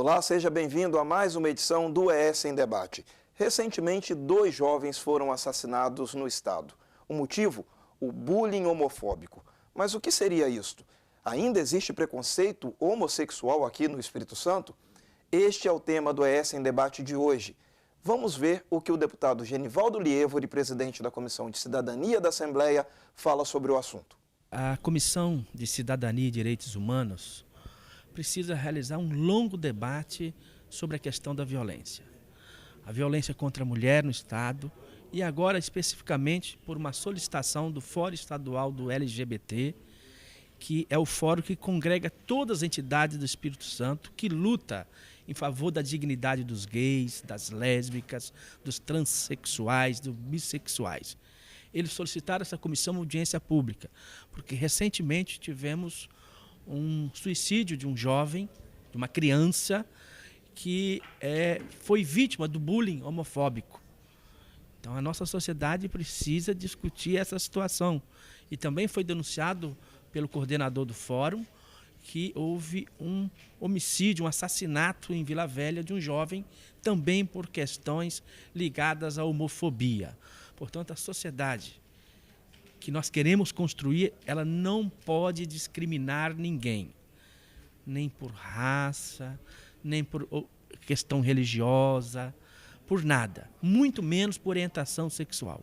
Olá, seja bem-vindo a mais uma edição do ES em Debate. Recentemente, 2 jovens foram assassinados no estado. O motivo? O bullying homofóbico. Mas o que seria isto? Ainda existe preconceito homossexual aqui no Espírito Santo? Este é o tema do ES em Debate de hoje. Vamos ver o que o deputado Genivaldo Lievori, presidente da Comissão de Cidadania da Assembleia, fala sobre o assunto. A Comissão de Cidadania e Direitos Humanos precisa realizar um longo debate sobre a questão da violência. A violência contra a mulher no Estado e agora especificamente por uma solicitação do Fórum Estadual do LGBT, que é o fórum que congrega todas as entidades do Espírito Santo, que luta em favor da dignidade dos gays, das lésbicas, dos transexuais, dos bissexuais. Eles solicitaram essa comissão uma audiência pública, porque recentemente tivemos um suicídio de um jovem, de uma criança, que foi vítima do bullying homofóbico. Então a nossa sociedade precisa discutir essa situação. E também foi denunciado pelo coordenador do fórum que houve um homicídio, um assassinato em Vila Velha de um jovem, também por questões ligadas à homofobia. Portanto, a sociedade que nós queremos construir, ela não pode discriminar ninguém, nem por raça, nem por questão religiosa, por nada, muito menos por orientação sexual.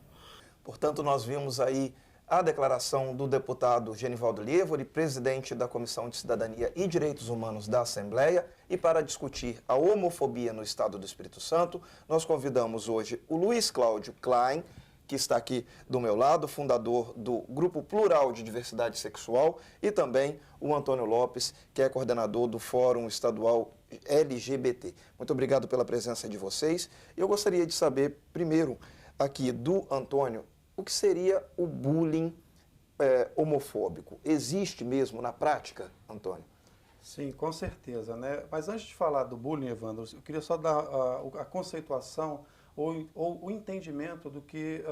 Portanto, nós vimos aí a declaração do deputado Genivaldo Lievori, presidente da Comissão de Cidadania e Direitos Humanos da Assembleia, e para discutir a homofobia no Estado do Espírito Santo, nós convidamos hoje o Luiz Cláudio Klein, que está aqui do meu lado, fundador do Grupo Plural de Diversidade Sexual, e também o Antônio Lopes, que é coordenador do Fórum Estadual LGBT. Muito obrigado pela presença de vocês. Eu gostaria de saber, primeiro, aqui do Antônio, o que seria o bullying homofóbico? Existe mesmo na prática, Antônio? Sim, com certeza, né? Mas antes de falar do bullying, Evandro, eu queria só dar a conceituação ou o entendimento do que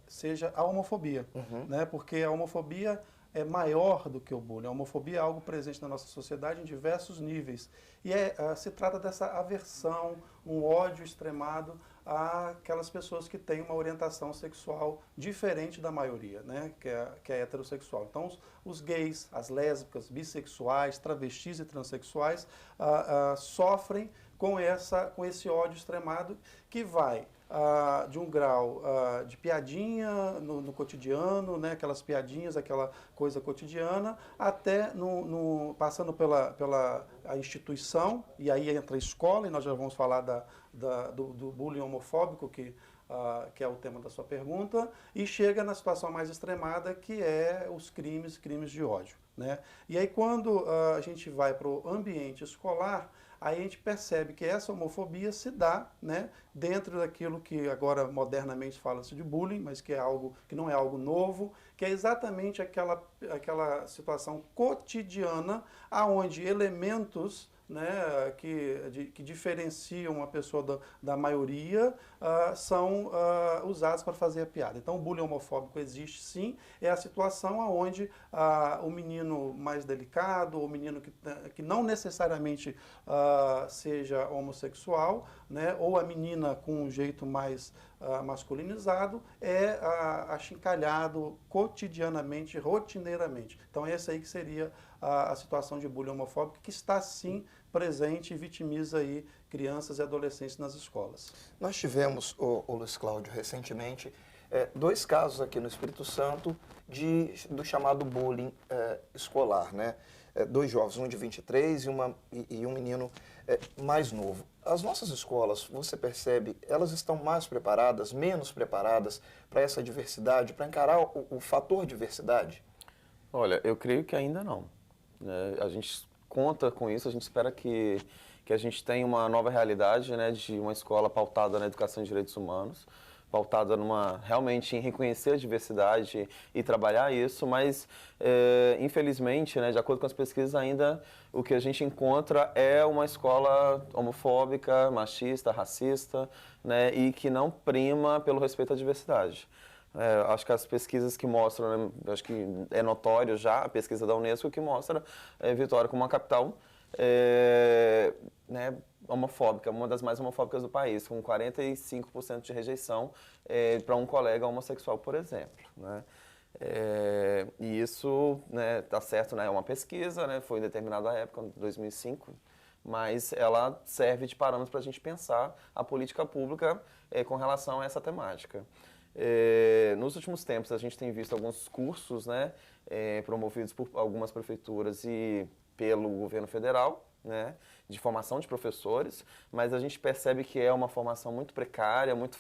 seja a homofobia, né? Porque a homofobia é maior do que o bullying. A homofobia é algo presente na nossa sociedade em diversos níveis. E se trata dessa aversão, um ódio extremado àquelas pessoas que têm uma orientação sexual diferente da maioria, né? que é heterossexual. Então, os gays, as lésbicas, bissexuais, travestis e transexuais sofrem com esse ódio extremado que vai de um grau de piadinha no cotidiano, né, aquelas piadinhas, aquela coisa cotidiana, até passando pela instituição, e aí entra a escola, e nós já vamos falar do bullying homofóbico, que é o tema da sua pergunta, e chega na situação mais extremada, que é os crimes de ódio, né? E aí quando a gente vai para o ambiente escolar, aí a gente percebe que essa homofobia se dá, né, dentro daquilo que agora modernamente fala-se de bullying, mas que não é algo novo, que é exatamente aquela situação cotidiana aonde elementos, né, que diferenciam uma pessoa da maioria são usados para fazer a piada. Então o bullying homofóbico existe sim, é a situação onde o menino mais delicado, o menino que não necessariamente seja homossexual, né, ou a menina com um jeito mais masculinizado, é achincalhado cotidianamente, rotineiramente. Então essa aí que seria a situação de bullying homofóbico, que está sim presente e vitimiza aí crianças e adolescentes nas escolas. Nós tivemos, o Luiz Cláudio, recentemente, 2 casos aqui no Espírito Santo do chamado bullying escolar, né? 2 jovens, um de 23 e um menino mais novo. As nossas escolas, você percebe, elas estão mais preparadas, menos preparadas para essa diversidade, para encarar o fator diversidade? Olha, eu creio que ainda não. A gente conta com isso, a gente espera que a gente tenha uma nova realidade, né, de uma escola pautada na educação de direitos humanos, pautada realmente em reconhecer a diversidade e trabalhar isso, mas infelizmente, né, de acordo com as pesquisas, ainda o que a gente encontra é uma escola homofóbica, machista, racista, né, e que não prima pelo respeito à diversidade. Acho que as pesquisas que mostram, né, acho que é notório já, a pesquisa da Unesco que mostra Vitória como uma capital né, homofóbica, uma das mais homofóbicas do país, com 45% de rejeição para um colega homossexual, por exemplo, né? E isso, né, tá certo, né, é uma pesquisa, né, foi em determinada época, em 2005, mas ela serve de parâmetro para a gente pensar a política pública com relação a essa temática. Nos últimos tempos, a gente tem visto alguns cursos, né, promovidos por algumas prefeituras e pelo governo federal, né, de formação de professores, mas a gente percebe que é uma formação muito precária, muito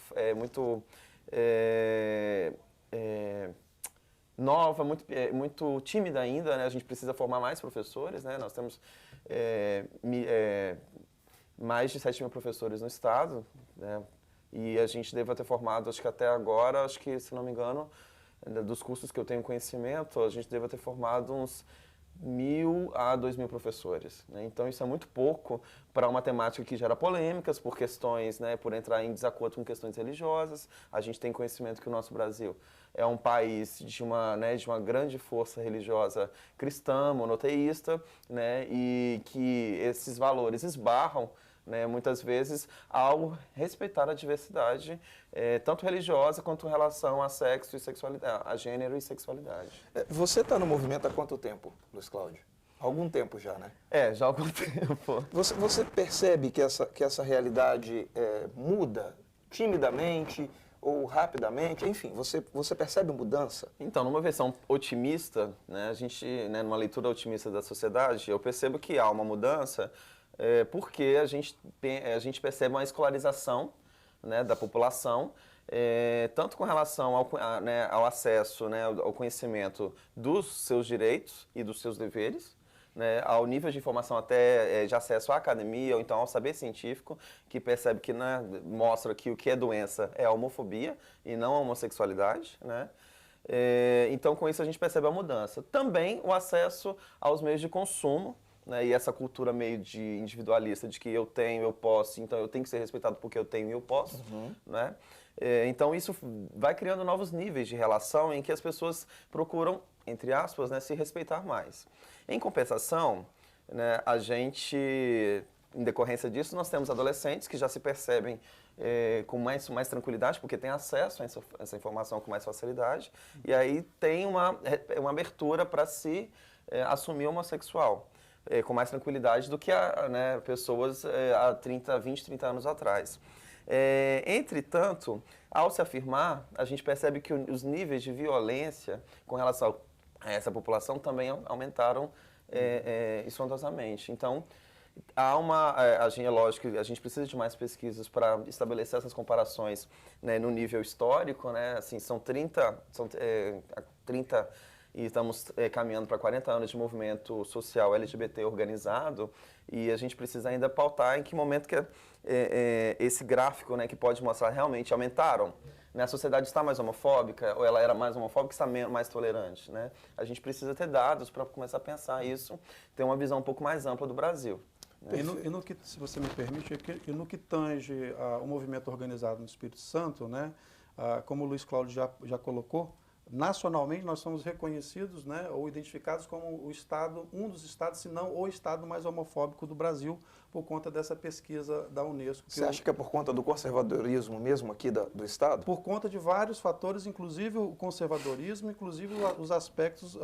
nova, muito tímida ainda, né? A gente precisa formar mais professores, né? Nós temos mais de 7 mil professores no estado, né? E a gente deve ter formado, acho que até agora, acho que, se não me engano, dos cursos que eu tenho conhecimento, a gente deve ter formado uns 1.000 a 2.000 professores, né? Então isso é muito pouco para uma temática que gera polêmicas por questões, né, por entrar em desacordo com questões religiosas. A gente tem conhecimento que o nosso Brasil é um país de uma grande força religiosa cristã, monoteísta, né, e que esses valores esbarram, né, muitas vezes ao respeitar a diversidade, tanto religiosa quanto em relação a sexo e sexualidade, a gênero e sexualidade. Você está no movimento há quanto tempo, Luiz Cláudio? Há algum tempo já, né? Já há algum tempo. Você percebe que essa realidade muda timidamente ou rapidamente? Enfim, você percebe mudança? Então, numa versão otimista, né, a gente, né, numa leitura otimista da sociedade, eu percebo que há uma mudança porque a gente percebe uma escolarização, né, da população, tanto com relação ao acesso, né, ao conhecimento dos seus direitos e dos seus deveres, né, ao nível de informação até de acesso à academia, ou então ao saber científico, que percebe que, né, mostra que o que é doença é a homofobia e não a homossexualidade, né? Então, com isso, a gente percebe a mudança. Também o acesso aos meios de consumo, né, e essa cultura meio de individualista, de que eu tenho, eu posso, então eu tenho que ser respeitado porque eu tenho e eu posso, né? Então isso vai criando novos níveis de relação em que as pessoas procuram, entre aspas, né, se respeitar mais. Em compensação, né, a gente, em decorrência disso, nós temos adolescentes que já se percebem com mais tranquilidade, porque têm acesso a essa informação com mais facilidade, e aí tem uma abertura para se assumir homossexual. Com mais tranquilidade do que né, pessoas há 20, 30 anos atrás. Entretanto, ao se afirmar, a gente percebe que os níveis de violência com relação a essa população também aumentaram estondosamente. Então, é lógico que a gente precisa de mais pesquisas para estabelecer essas comparações, né, no nível histórico, né? Assim, são 30 e estamos caminhando para 40 anos de movimento social LGBT organizado, e a gente precisa ainda pautar em que momento que esse gráfico, né, que pode mostrar realmente aumentaram, né, a sociedade está mais homofóbica, ou ela era mais homofóbica, está mais tolerante, né? A gente precisa ter dados para começar a pensar isso, ter uma visão um pouco mais ampla do Brasil. E no que, se você me permite, e no que tange o movimento organizado no Espírito Santo, né, como o Luiz Cláudio já colocou, nacionalmente nós somos reconhecidos, né, ou identificados como o estado, um dos estados, se não o estado mais homofóbico do Brasil, por conta dessa pesquisa da Unesco. Você acha que é por conta do conservadorismo mesmo aqui do estado? Por conta de vários fatores, inclusive o conservadorismo, inclusive os aspectos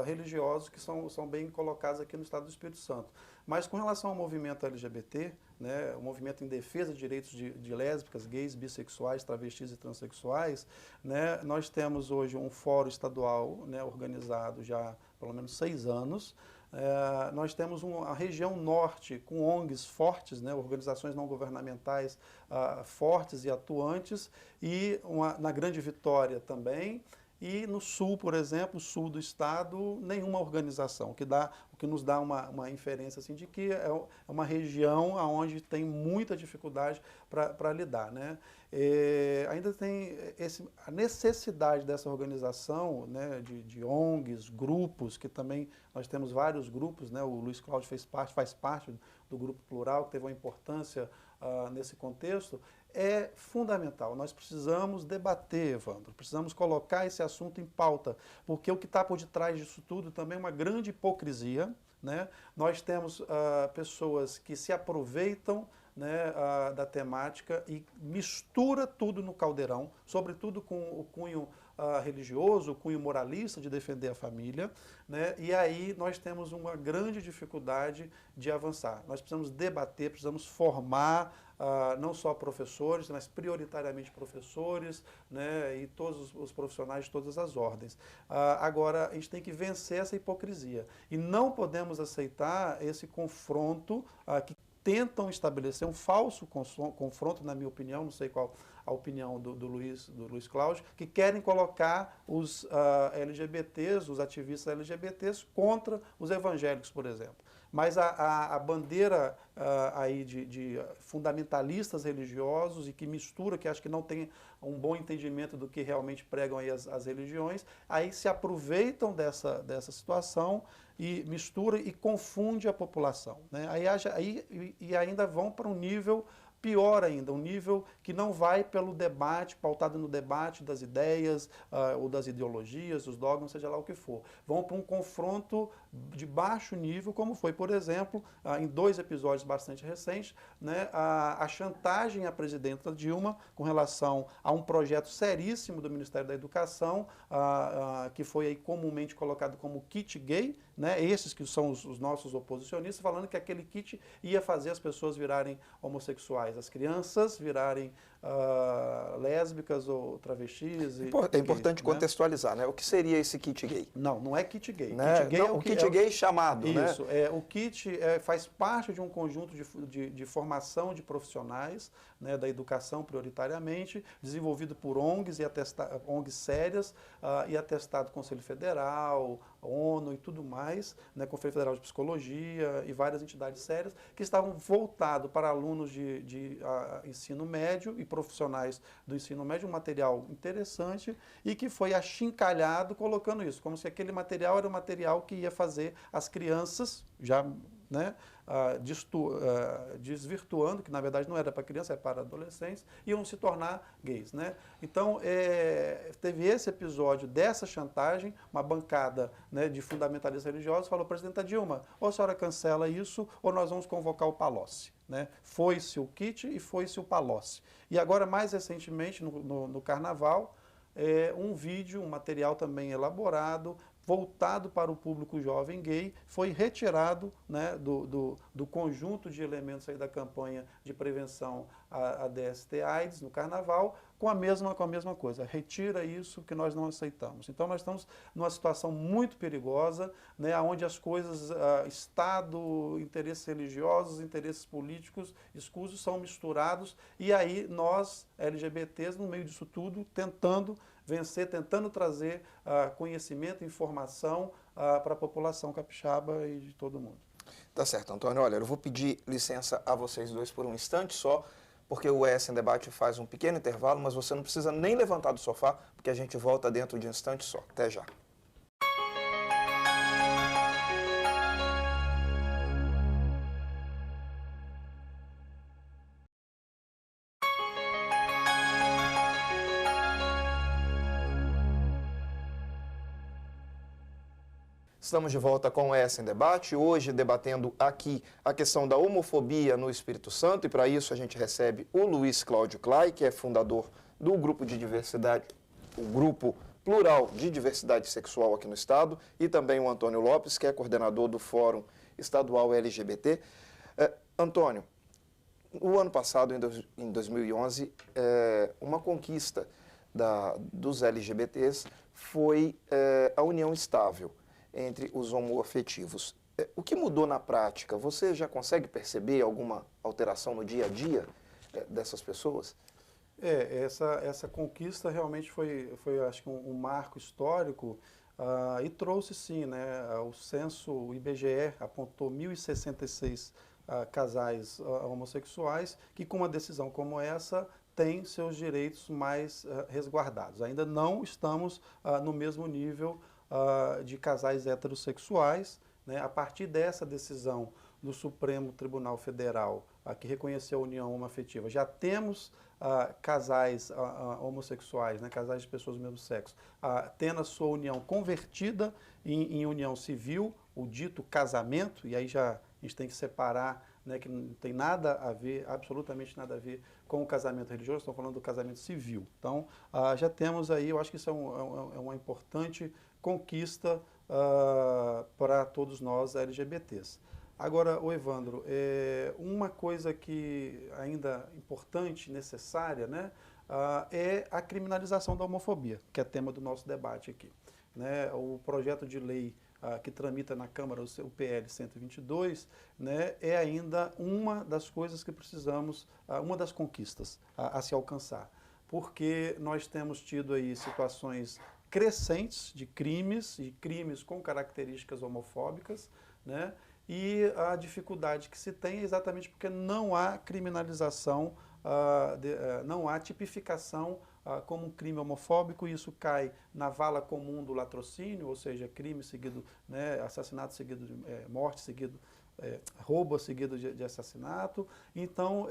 religiosos que são bem colocados aqui no estado do Espírito Santo. Mas com relação ao movimento LGBT, né, o movimento em defesa de direitos de lésbicas, gays, bissexuais, travestis e transexuais, né, nós temos hoje um fórum estadual, né, organizado já há pelo menos 6 anos. Nós temos a região norte com ONGs fortes, né, organizações não governamentais fortes e atuantes, e na Grande Vitória também. E no sul, por exemplo, sul do estado, nenhuma organização, o que nos dá uma inferência assim, de que é uma região onde tem muita dificuldade para lidar, né? Ainda tem a necessidade dessa organização, né, de ONGs, grupos, que também nós temos vários grupos, né? O Luiz Cláudio faz parte do Grupo Plural, que teve uma importância nesse contexto. é fundamental. Nós precisamos debater, Evandro, precisamos colocar esse assunto em pauta, porque o que está por detrás disso tudo também é uma grande hipocrisia, né? Nós temos pessoas que se aproveitam, né, da temática e mistura tudo no caldeirão, sobretudo com o cunho religioso, o cunho moralista de defender a família, né? E aí nós temos uma grande dificuldade de avançar. Nós precisamos debater, precisamos formar não só professores, mas prioritariamente professores, né, e todos os profissionais de todas as ordens. Agora, a gente tem que vencer essa hipocrisia e não podemos aceitar esse confronto que tentam estabelecer um falso confronto, na minha opinião, não sei qual a opinião do Luiz Cláudio, que querem colocar os LGBTs, os ativistas LGBTs, contra os evangélicos, por exemplo. Mas a bandeira aí de fundamentalistas religiosos e que mistura, que acho que não tem um bom entendimento do que realmente pregam aí as religiões, aí se aproveitam dessa situação e mistura e confunde a população, né? E ainda vão para um nível pior ainda, um nível que não vai pelo debate, pautado no debate das ideias ou das ideologias, dos dogmas, seja lá o que for. Vão para um confronto de baixo nível, como foi, por exemplo, em 2 episódios bastante recentes, né, a chantagem à presidenta Dilma com relação a um projeto seríssimo do Ministério da Educação, que foi aí comumente colocado como kit gay, né, esses que são os nossos oposicionistas, falando que aquele kit ia fazer as pessoas virarem homossexuais, as crianças virarem lésbicas ou travestis. É importante gays, né? contextualizar, né? O que seria esse kit gay? Não é kit gay. Né? Kit gay não, é o kit gay chamado, isso, né? o kit faz parte de um conjunto de formação de profissionais, né, da educação prioritariamente, desenvolvido por ONGs e ONGs sérias e atestado do Conselho Federal, ONU e tudo mais, né, Conselho Federal de Psicologia e várias entidades sérias, que estavam voltados para alunos de ensino médio e profissionais do ensino médio, um material interessante e que foi achincalhado colocando isso, como se aquele material era o material que ia fazer as crianças, já, né, desvirtuando, que na verdade não era para criança, é para adolescentes, iam se tornar gays, né? Então, teve esse episódio dessa chantagem, uma bancada, né, de fundamentalistas religiosos falou: presidenta Dilma, ou a senhora cancela isso, ou nós vamos convocar o Palocci, né? Foi-se o kit e foi-se o Palocci. E agora, mais recentemente, no Carnaval, um vídeo, um material também elaborado, voltado para o público jovem gay, foi retirado, né, do conjunto de elementos aí da campanha de prevenção à DST-AIDS no Carnaval, com a mesma coisa. Retira isso que nós não aceitamos. Então nós estamos numa situação muito perigosa, né, onde as coisas, Estado, interesses religiosos, interesses políticos, escusos são misturados, e aí nós, LGBTs, no meio disso tudo, tentando vencer, tentando trazer conhecimento, informação para a população capixaba e de todo mundo. Tá certo, Antônio. Olha, eu vou pedir licença a vocês dois por um instante só, porque o ES em Debate faz um pequeno intervalo, mas você não precisa nem levantar do sofá, porque a gente volta dentro de um instante só. Até já. Estamos de volta com o ES em Debate, hoje debatendo aqui a questão da homofobia no Espírito Santo, e para isso a gente recebe o Luiz Cláudio Clay, que é fundador do grupo de diversidade, o grupo plural de diversidade sexual aqui no estado, e também o Antônio Lopes, que é coordenador do Fórum Estadual LGBT. Antônio, o ano passado, em 2011, uma conquista dos LGBTs foi a união estável entre os homoafetivos. O que mudou na prática? Você já consegue perceber alguma alteração no dia a dia dessas pessoas? Essa conquista realmente foi acho que um marco histórico e trouxe sim, né, o censo, o IBGE apontou 1.066 casais homossexuais que com uma decisão como essa têm seus direitos mais resguardados. Ainda não estamos no mesmo nível de casais heterossexuais, né? A partir dessa decisão do Supremo Tribunal Federal, que reconheceu a união homoafetiva, já temos casais homossexuais, né, casais de pessoas do mesmo sexo, tendo a sua união convertida em união civil, o dito casamento, e aí já a gente tem que separar, né, que não tem nada a ver, absolutamente nada a ver com o casamento religioso, estamos falando do casamento civil. Então, já temos aí, eu acho que isso é uma importante conquista para todos nós LGBTs. Agora, Evandro, uma coisa que ainda importante, necessária, né, é a criminalização da homofobia, que é tema do nosso debate aqui. Né? O projeto de lei que tramita na Câmara, o PL 122, né, é ainda uma das coisas que precisamos, uma das conquistas a se alcançar. Porque nós temos tido aí situações crescentes de crimes, e crimes com características homofóbicas, né? E a dificuldade que se tem é exatamente porque não há criminalização, não há tipificação como um crime homofóbico, e isso cai na vala comum do latrocínio, ou seja, crime seguido, né, assassinato seguido de morte, seguido roubo seguido de assassinato. Então,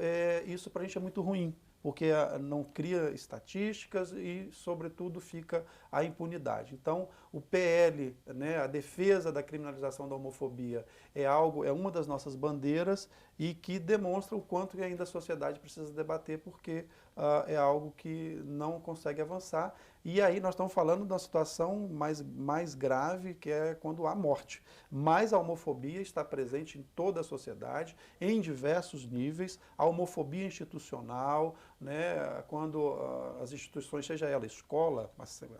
isso para a gente é muito ruim, porque não cria estatísticas e, sobretudo, fica a impunidade. Então, o PL, né, a defesa da criminalização da homofobia, é uma das nossas bandeiras e que demonstra o quanto que ainda a sociedade precisa debater, porque é algo que não consegue avançar. E aí nós estamos falando de uma situação mais grave, que é quando há morte. Mas a homofobia está presente em toda a sociedade, em diversos níveis. A homofobia institucional, né, quando as instituições, seja ela escola,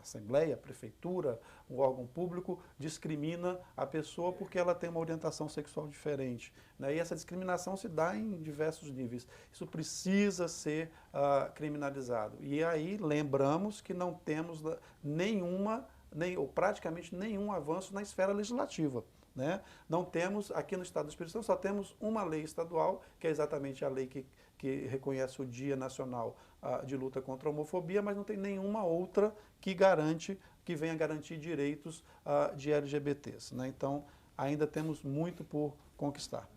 assembleia, prefeitura, um órgão público, discrimina a pessoa porque ela tem uma orientação sexual diferente. Né, e essa discriminação se dá em diversos níveis. Isso precisa ser criminalizado. E aí lembramos que não temos ou praticamente nenhum avanço na esfera legislativa. Né? Não temos, aqui no Estado do Espírito Santo, só temos uma lei estadual, que é exatamente a lei que reconhece o Dia Nacional de Luta contra a Homofobia, mas não tem nenhuma outra que venha garantir direitos de LGBTs. Né? Então, ainda temos muito por conquistar.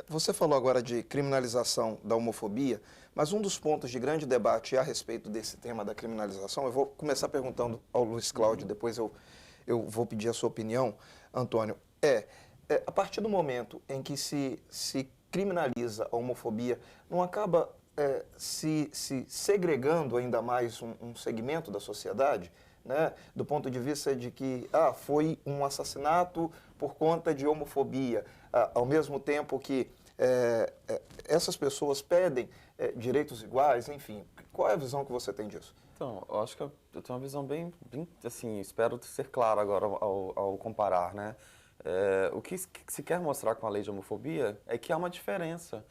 Você falou agora de criminalização da homofobia, mas um dos pontos de grande debate a respeito desse tema da criminalização, eu vou começar perguntando ao Luiz Cláudio, depois eu vou pedir a sua opinião, Antônio, a partir do momento em que se criminaliza a homofobia, não acaba se segregando ainda mais um segmento da sociedade, né, do ponto de vista de que foi um assassinato por conta de homofobia, ao mesmo tempo que essas pessoas pedem direitos iguais, enfim. Qual é a visão que você tem disso? Então, eu acho que eu tenho uma visão bem assim, espero ser claro agora ao comparar, né? O que se quer mostrar com a lei de homofobia é que há uma diferença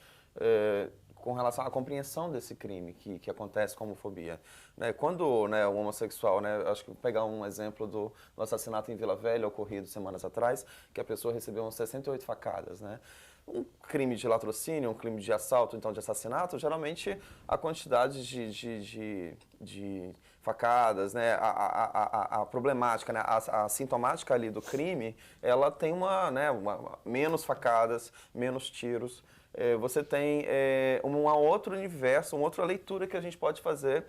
com relação à compreensão desse crime que acontece com a homofobia. Né, quando, né, o homossexual, né, acho que vou pegar um exemplo do assassinato em Vila Velha ocorrido semanas atrás, que a pessoa recebeu 68 facadas. Né? Um crime de latrocínio, um crime de assalto, então de assassinato, geralmente a quantidade de facadas, né, a problemática, né, a sintomática ali do crime, ela tem menos facadas, menos tiros. Você tem um outro universo, uma outra leitura que a gente pode fazer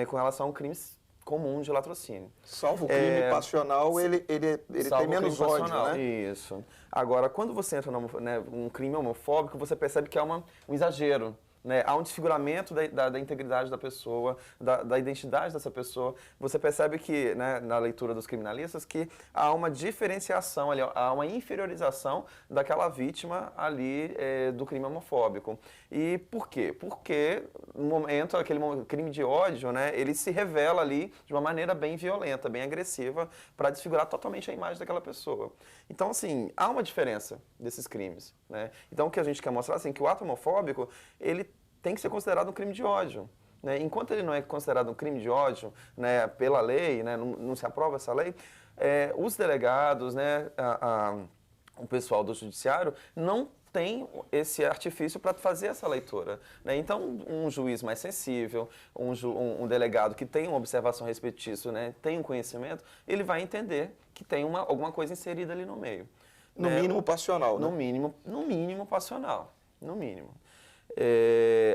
com relação a um crime comum de latrocínio. Salvo o crime passional, ele tem menos ódio, né? Isso. Agora, quando você entra num crime homofóbico, você percebe que há um exagero. Né? Há um desfiguramento da integridade da pessoa, da identidade dessa pessoa. Você percebe que, né, na leitura dos criminalistas, que há uma diferenciação, ali, há uma inferiorização daquela vítima ali do crime homofóbico. E por quê? Porque no momento, aquele crime de ódio, né, ele se revela ali de uma maneira bem violenta, bem agressiva, para desfigurar totalmente a imagem daquela pessoa. Então, assim, há uma diferença desses crimes. Né? Então, o que a gente quer mostrar, assim, que o ato homofóbico, ele tem que ser considerado um crime de ódio. Né? Enquanto ele não é considerado um crime de ódio, né, pela lei, né, não se aprova essa lei, os delegados, né, o pessoal do judiciário não tem esse artifício para fazer essa leitura. Né? Então, um juiz mais sensível, um delegado que tem uma observação a respeito disso, né, tem um conhecimento, ele vai entender que tem alguma coisa inserida ali no meio. No mínimo passional, né? No mínimo passional, no mínimo.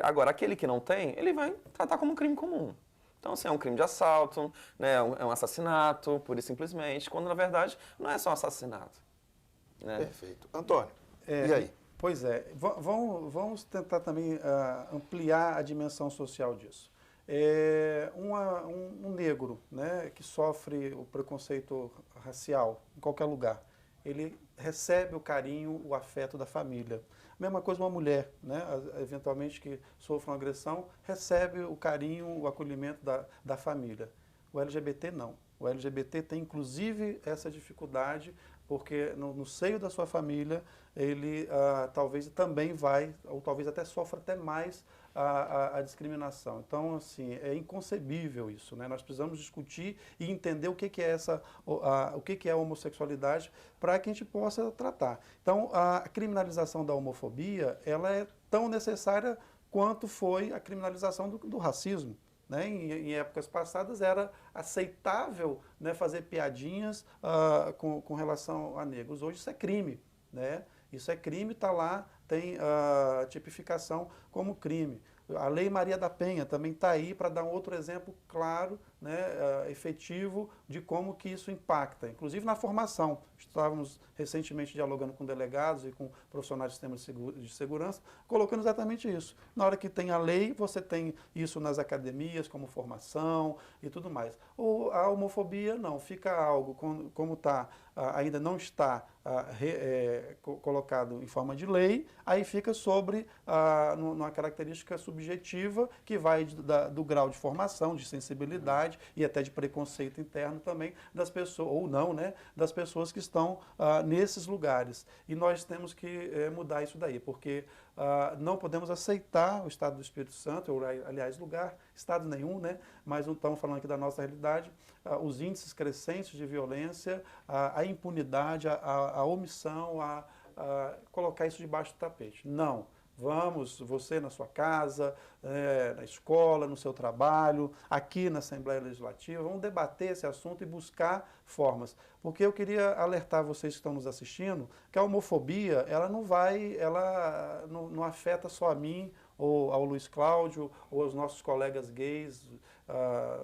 Agora, aquele que não tem, ele vai tratar como um crime comum. Então, assim, é um crime de assalto, né, é um assassinato, pura e simplesmente, quando na verdade não é só um assassinato. Né? Perfeito. Antônio, e aí? Pois é, vamos tentar também ampliar a dimensão social disso. Um negro, né, que sofre o preconceito racial em qualquer lugar, ele recebe o carinho, o afeto da família. Mesma coisa uma mulher, né, eventualmente que sofre uma agressão, recebe o carinho, o acolhimento da família. O LGBT não. O LGBT tem inclusive essa dificuldade, porque no seio da sua família ele talvez também vai, ou talvez até sofra até mais a discriminação. Então, assim, é inconcebível isso, né? Nós precisamos discutir e entender o que é o que é a homossexualidade para que a gente possa tratar. Então, a criminalização da homofobia, ela é tão necessária quanto foi a criminalização do racismo. Né? Em épocas passadas era aceitável, né, fazer piadinhas com relação a negros. Hoje isso é crime. Né? Isso é crime, está lá, tem tipificação como crime. A Lei Maria da Penha também está aí para dar um outro exemplo claro, né, efetivo de como que isso impacta, inclusive na formação. Estávamos recentemente dialogando com delegados e com profissionais de sistemas de segurança, colocando exatamente isso. Na hora que tem a lei, você tem isso nas academias, como formação e tudo mais. Ou a homofobia, não, fica algo como ainda não está colocado em forma de lei, aí fica sobre numa característica subjetiva que vai do grau de formação, de sensibilidade e até de preconceito interno também das pessoas, ou não, né, das pessoas que estão nesses lugares. E nós temos que mudar isso daí, porque não podemos aceitar o Estado do Espírito Santo, ou aliás, Estado nenhum, né, mas não estamos falando aqui da nossa realidade, os índices crescentes de violência, a impunidade, a omissão, colocar isso debaixo do tapete. Não. Vamos, você na sua casa, na escola, no seu trabalho, aqui na Assembleia Legislativa, vamos debater esse assunto e buscar formas. Porque eu queria alertar vocês que estão nos assistindo que a homofobia, ela não afeta só a mim, ou ao Luiz Cláudio, ou aos nossos colegas gays,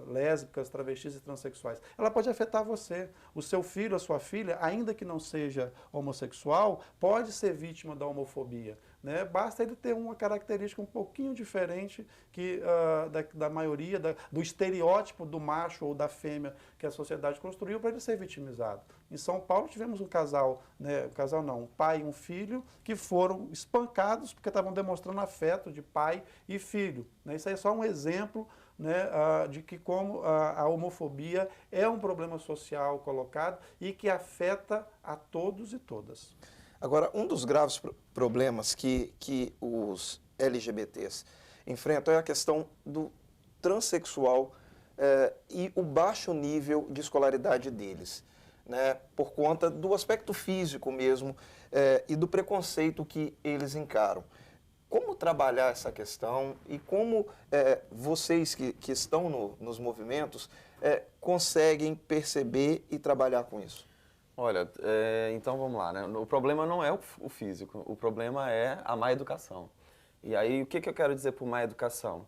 lésbicas, travestis e transexuais. Ela pode afetar você. O seu filho, a sua filha, ainda que não seja homossexual, pode ser vítima da homofobia. Né? Basta ele ter uma característica um pouquinho diferente que, da maioria, do estereótipo do macho ou da fêmea que a sociedade construiu para ele ser vitimizado. Em São Paulo tivemos um casal, né, um pai e um filho, que foram espancados porque estavam demonstrando afeto de pai e filho. Né? Isso aí é só um exemplo, né, de que como a homofobia é um problema social colocado e que afeta a todos e todas. Agora, um dos graves problemas que os LGBTs enfrentam é a questão do transexual e o baixo nível de escolaridade deles, né, por conta do aspecto físico mesmo e do preconceito que eles encaram. Como trabalhar essa questão e como vocês que estão nos movimentos conseguem perceber e trabalhar com isso? Olha, então vamos lá, né? O problema não é o físico, o problema é a má educação. E aí, o que eu quero dizer por má educação?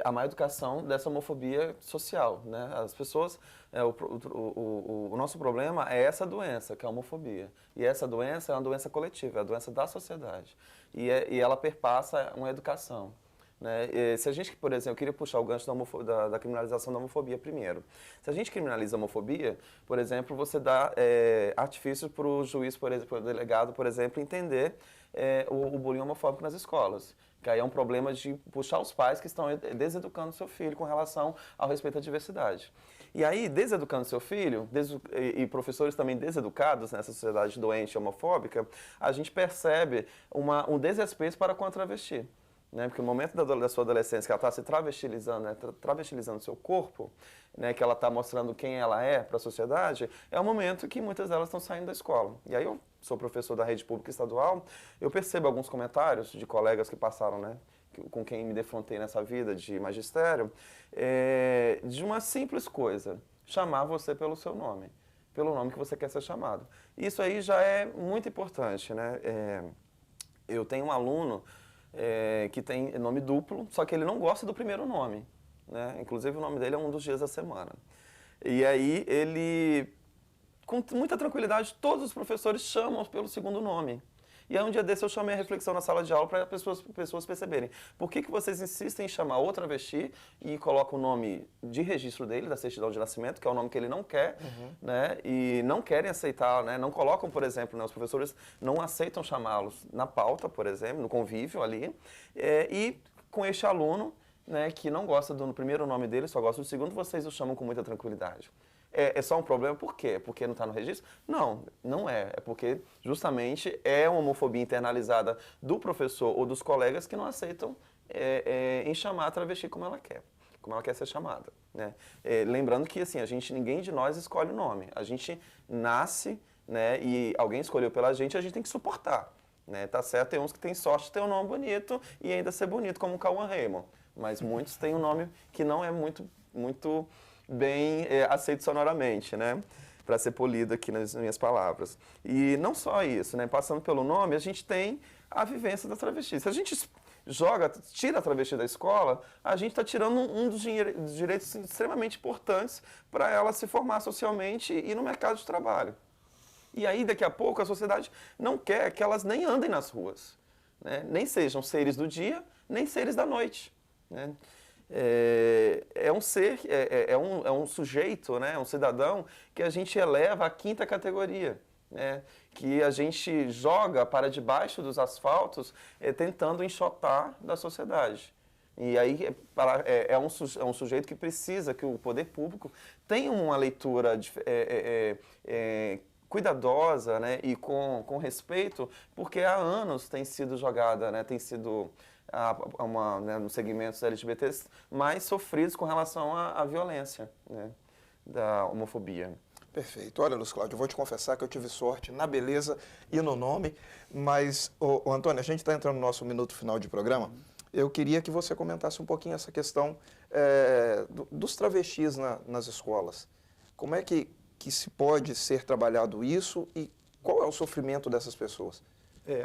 A má educação dessa homofobia social, né? As pessoas, o nosso problema é essa doença, que é a homofobia. E essa doença é uma doença coletiva, é a doença da sociedade. E ela perpassa uma educação. Né? Se a gente, por exemplo, eu queria puxar o gancho da criminalização da homofobia primeiro. Se a gente criminaliza a homofobia, por exemplo, você dá artifício para o juiz, por exemplo, para o delegado, por exemplo, entender o bullying homofóbico nas escolas. Que aí é um problema de puxar os pais que estão deseducando seu filho com relação ao respeito à diversidade. E aí, deseducando seu filho, e professores também deseducados nessa sociedade doente e homofóbica, a gente percebe um desrespeito para com a travesti. Né? Porque no momento da sua adolescência, que ela está se travestilizando, né? Travestilizando seu corpo, né? Que ela está mostrando quem ela é para a sociedade, é o momento que muitas delas estão saindo da escola. E aí eu sou professor da rede pública estadual, eu percebo alguns comentários de colegas que passaram, né? Com quem me defrontei nessa vida de magistério, de uma simples coisa, chamar você pelo seu nome. pelo nome que você quer ser chamado. Isso aí já é muito importante, né? Eu tenho um aluno que tem nome duplo, só que ele não gosta do primeiro nome, né? Inclusive o nome dele é um dos dias da semana. E aí ele, com muita tranquilidade, todos os professores chamam pelo segundo nome. E aí um dia desse eu chamei a reflexão na sala de aula para as pessoas perceberem. Por que vocês insistem em chamar o travesti e colocam o nome de registro dele, da certidão de nascimento, que é o nome que ele não quer, né? E não querem aceitar, né? Não colocam, por exemplo, né? Os professores não aceitam chamá-los na pauta, por exemplo, no convívio ali. E com este aluno, né, que não gosta do primeiro nome dele, só gosta do segundo, vocês o chamam com muita tranquilidade. É só um problema? Por quê? Porque não está no registro? Não, não é. É porque justamente é uma homofobia internalizada do professor ou dos colegas que não aceitam em chamar a travesti como ela quer ser chamada, né? Lembrando que assim, ninguém de nós escolhe o nome. A gente nasce, né, e alguém escolheu pela gente, a gente tem que suportar, né? Tá certo, tem uns que têm sorte de ter um nome bonito e ainda ser bonito, como o Cauã Raymond. Mas muitos têm um nome que não é muito bem aceito sonoramente, né? Para ser polido aqui nas minhas palavras. E não só isso, né? Passando pelo nome, a gente tem a vivência da travesti. Se a gente tira a travesti da escola, a gente está tirando um dos direitos extremamente importantes para ela se formar socialmente e no mercado de trabalho. E aí, daqui a pouco, a sociedade não quer que elas nem andem nas ruas, né? Nem sejam seres do dia, nem seres da noite, né? É um ser, é um sujeito, né? Um cidadão que a gente eleva à 5ª categoria, né? Que a gente joga para debaixo dos asfaltos tentando enxotar da sociedade. E aí é um sujeito que precisa que o poder público tenha uma leitura cuidadosa, né? E com respeito, porque há anos tem sido jogada, né? Tem sido né, nos segmentos LGBTs mais sofridos com relação à violência, né, da homofobia. Perfeito. Olha, Luiz Cláudio, eu vou te confessar que eu tive sorte na beleza e no nome, mas, Antônio, a gente está entrando no nosso minuto final de programa. Eu queria que você comentasse um pouquinho essa questão dos travestis nas escolas. Como é que se pode ser trabalhado isso e qual é o sofrimento dessas pessoas?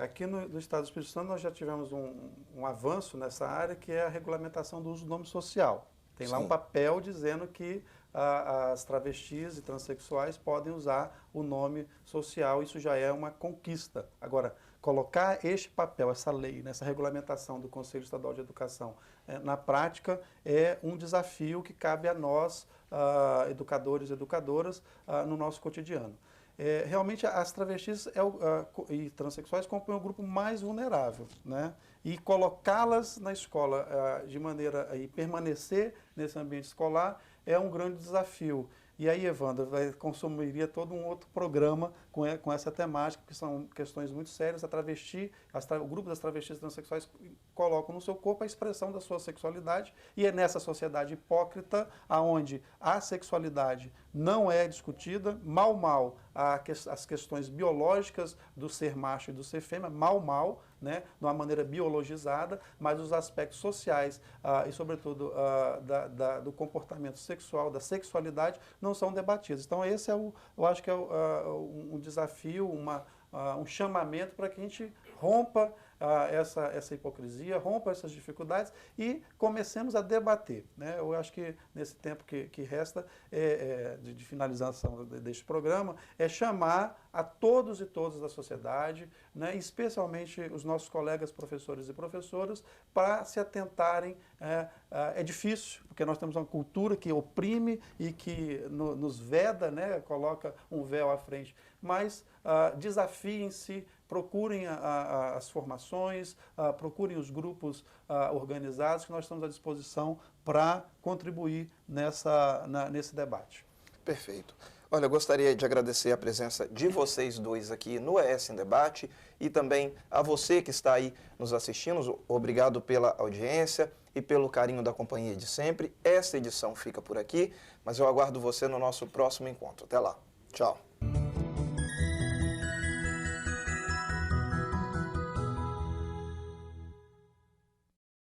Aqui no Estado do Espírito Santo nós já tivemos um avanço nessa área, que é a regulamentação do uso do nome social. Tem lá um papel dizendo que as travestis e transexuais podem usar o nome social, isso já é uma conquista. Agora, colocar este papel, essa lei, nessa regulamentação do Conselho Estadual de Educação, na prática é um desafio que cabe a nós, educadores e educadoras, no nosso cotidiano. Realmente as travestis e transexuais compõem o grupo mais vulnerável, né? E colocá-las na escola de maneira a permanecer nesse ambiente escolar é um grande desafio. E aí, Evandro, consumiria todo um outro programa com essa temática, que são questões muito sérias. O grupo das travestis e transexuais colocam no seu corpo a expressão da sua sexualidade, e é nessa sociedade hipócrita, onde a sexualidade não é discutida, mal, as questões biológicas do ser macho e do ser fêmea, mal, né, de uma maneira biologizada, mas os aspectos sociais e, sobretudo, do comportamento sexual, da sexualidade, não são debatidos. Então, esse eu acho que é um desafio, um chamamento para que a gente rompa essa hipocrisia, rompa essas dificuldades e comecemos a debater, né? Eu acho que nesse tempo que resta de finalização deste programa, é chamar a todos e todas da sociedade, né, especialmente os nossos colegas professores e professoras, para se atentarem. É difícil, porque nós temos uma cultura que oprime e que nos veda, né, coloca um véu à frente, mas desafiem-se, procurem as formações, procurem os grupos organizados, que nós estamos à disposição para contribuir nesse debate. Perfeito. Olha, eu gostaria de agradecer a presença de vocês dois aqui no ES em Debate e também a você que está aí nos assistindo. Obrigado pela audiência e pelo carinho da companhia de sempre. Essa edição fica por aqui, mas eu aguardo você no nosso próximo encontro. Até lá. Tchau.